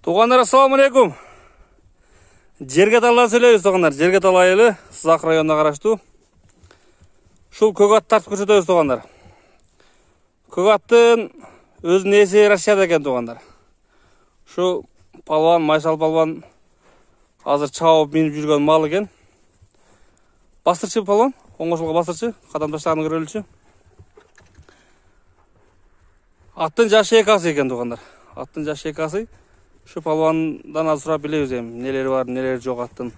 Туғандар, ассаламу алейкум. Жерге талла сөйлейбіз, туғандар. Жерге талла айылы, Сызақ районына қарашту. Шул көк ат тартып көрсетеміз, туғандар. Көк аттың өзінің есі Россияда екен, туғандар. Шу палван, майсал палван азыр чауып миніп жүрген мал екен. Бастырчы палван, оңғошылға бастырчы, қадам таштағаны көреліші. Аттың жашы екасы екен, туғандар. Аттың жашы екасы. Шу палвандан аз сұрап білеміз ем. Нелері бар, нелері жоқ аттың.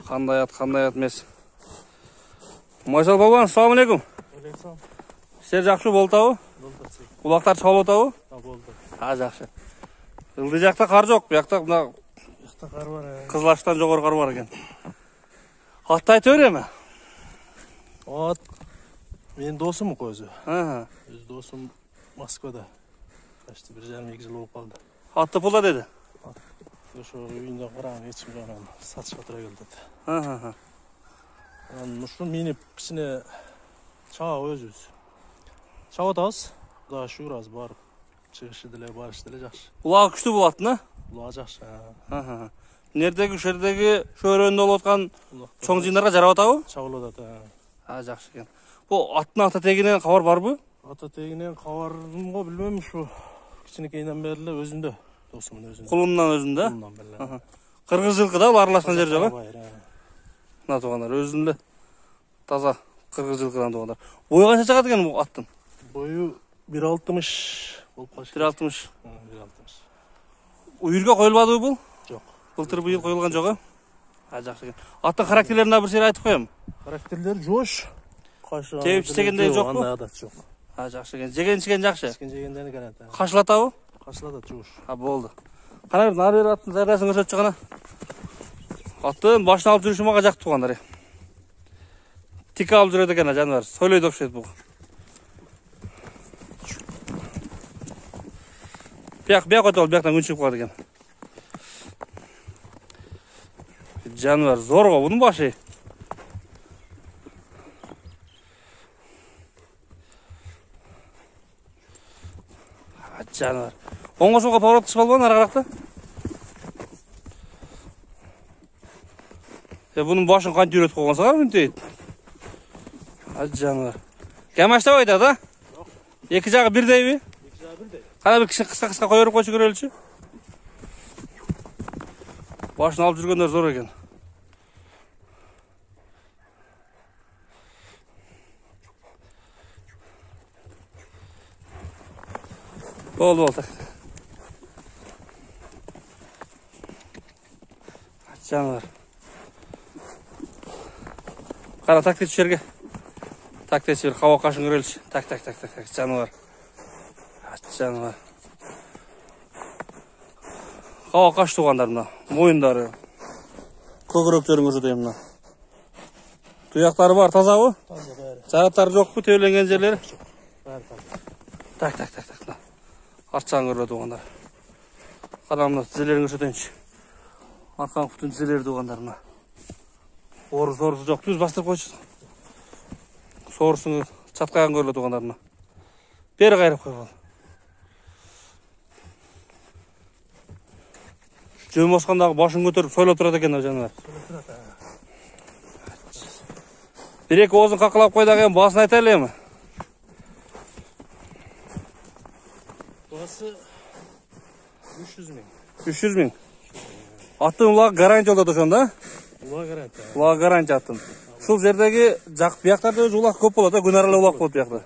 Қандай ат емес. Майсал палван, ассаламу алейкум. Алейкум. Сер жақшы болды ау? Болды. Улақтар чауып отауы? Болды. Жақшы. Жылды жақта қар жоқ, бұяқта қар бар. Қызылаштан жоғары қар бар екен. Атты айты өре ме? Ат менің досым көзі. Өз досым Москвада. Қашты 1,5-2 жыл болып қалды. Атты пұлда деді? Ошо үйінде қараң ешкім жағынан сатышқа тұра келді. Мұшын меніп кішіне чаға өзіміз. Чаға тағыз, құда шүр аз барып. Шығышы діле, барышы діле жақшы. Ұлағы күшті бұл аттың, Ұлағы жақшы. Нердегі, шердегі, шөренді ол отқан чоң жиындарға жарап атауы? Чағылы да. Жақшы екен. Бұл аттың ата тегінен қауар бар бұ? Ата тегінен қауарын ғой білмем, шу кішінекейінен бәрілі өзінде, досымын өзінде. Құлыннан өзінде? Құлыннан бәрілі. Қырғыз жылқы да, ол араласқан жер жоғы? Мына туғандар, өзінде таза қырғыз жылқыдан туғандар. Бойы қанша шығады екен бұл аттың? Бойы 1,60 болып қалшы. 1,60. Үйірге қойылбады бұл? Жоқ. Былтыр бұйыл қойылған жоғы? Жақсы екен. Аттың характерлеріне бір сері айтып қоям? Характерлері жош. Тевіп істегенде жоқ бұл? Анда адат жоқ. Жақсы екен. Жеген жақшы? Жегендені қарады. Қашылатауы? Қашылады жош. Болды. Қана бір нар бері аттың зайдасын көрсетші қана. Аттың башын алып жүруші маға жақты туғандар. Тика алып жүреді екен жануар. Сөйлейді өкшеді бұл. Бияқ өте ол, бияқтан күн шығып қалады екен. Жануар зор ғой, бұның башы. Жануар. Оңға-соңға паврат тұшып алып ары қарақта? Бұның башын қант үйретіп қойған сағар мүнтейді. Жануар. Кәмашта ойда да? Екі жағы бірдей бе? Екі жағы бірдей. Қана бір қысқа қойырып қойшы көреліші? Башын алып жүргендер зор екен. Болды. Жануар. Қара так тетші жерге. Так тетші бер, қауа қашын көреліші. Так. Жануар. Жануар. Қауа қаш туғандарына. Мойындары. Көкіректерін көрсетейім мұна. Тұяқтары бар, таза ғой? Таза бәрі. Жараттары жоқ қой, төвленген жерлері? Бәрі таза. Так. Артсаң көрді туғандар. Қадамына тізелерін көрсетейінші. Арқан құтын тізелері туғандарына. Орысы жоқ, түз бастырып қойшы. Сорысың чатқаған көрді туғандарына. Бері қайрап қой бол. Жөн босқандағы башын көтеріп сөйлеп тұрады екен жануар. Бір-екі оғызын қақылап қойдағы басын айта әлі ме? Басы 300 мың. 300 мың. Аттың ұлағы гарантия олды тұшында? Ұлағы гарантия аттың. Шул жердегі жақ бияқтарды өз ұлақ көп болады, күн аралы ұлақ болды бияқты.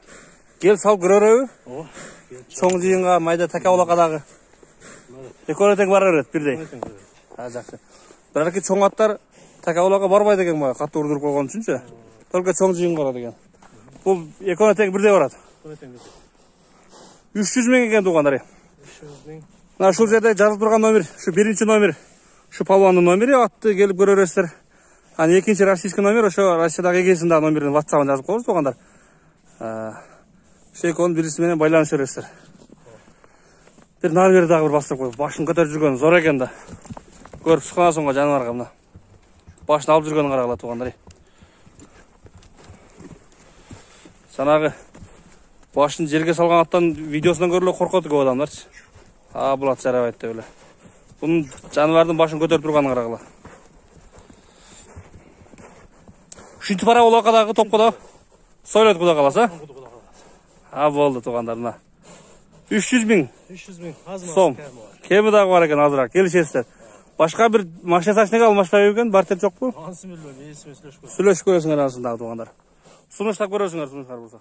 Кел салып көрер өй? Соң жиынға майда тәке ұлақадағы. Екөнетен бар өрет, бірдей. Жақсы. Бір әрке чоң аттар тәке ұлаққа бармайды екен бай, қатты ұрдырып қойған үшінші. Только чоң жиын қарады екен. Бұл екөнетен бірдей барады. 300 мың екен туғандар. 300 мың. Шул жерде жазып тұрған номер, шу бірінші номер, шу палуанның номері, атты келіп көрересіздер. Екінші российский номер, ошо Россиядағы егесінде номерін ватсабын жазып қойыз туғандар. Шу екінің бірісіменен байланыс өресіздер. Бір номері дағы бір бастырып қойып, башын көтер жүрген зор екен да. Көріп шыққан соңға жануарға мына. Башын алып жүрген қарағыла туғандар. Санағы башын жерге салған аттан видеосынан көрілі қорқоты көп адамдар. Бұл ат жарабайды деп өлі. Bunun жаныбардын башын көтөрүп турганын карагыла. Ушинтип бара улакадагы топко да сойлойт Кудай кааласа. Болду туугандар мына. 300 000 сом. Кеми дагы бар экен азыраак. Келишесиздер. Башка бир машина сачныга алмашпай экен, бартер жокпу? Ансын билбейм, эсиме сүйлөшүп көрөсүңөр ансын дагы туугандар. Сунуштап көрөсүңөр, сунуштар болсо.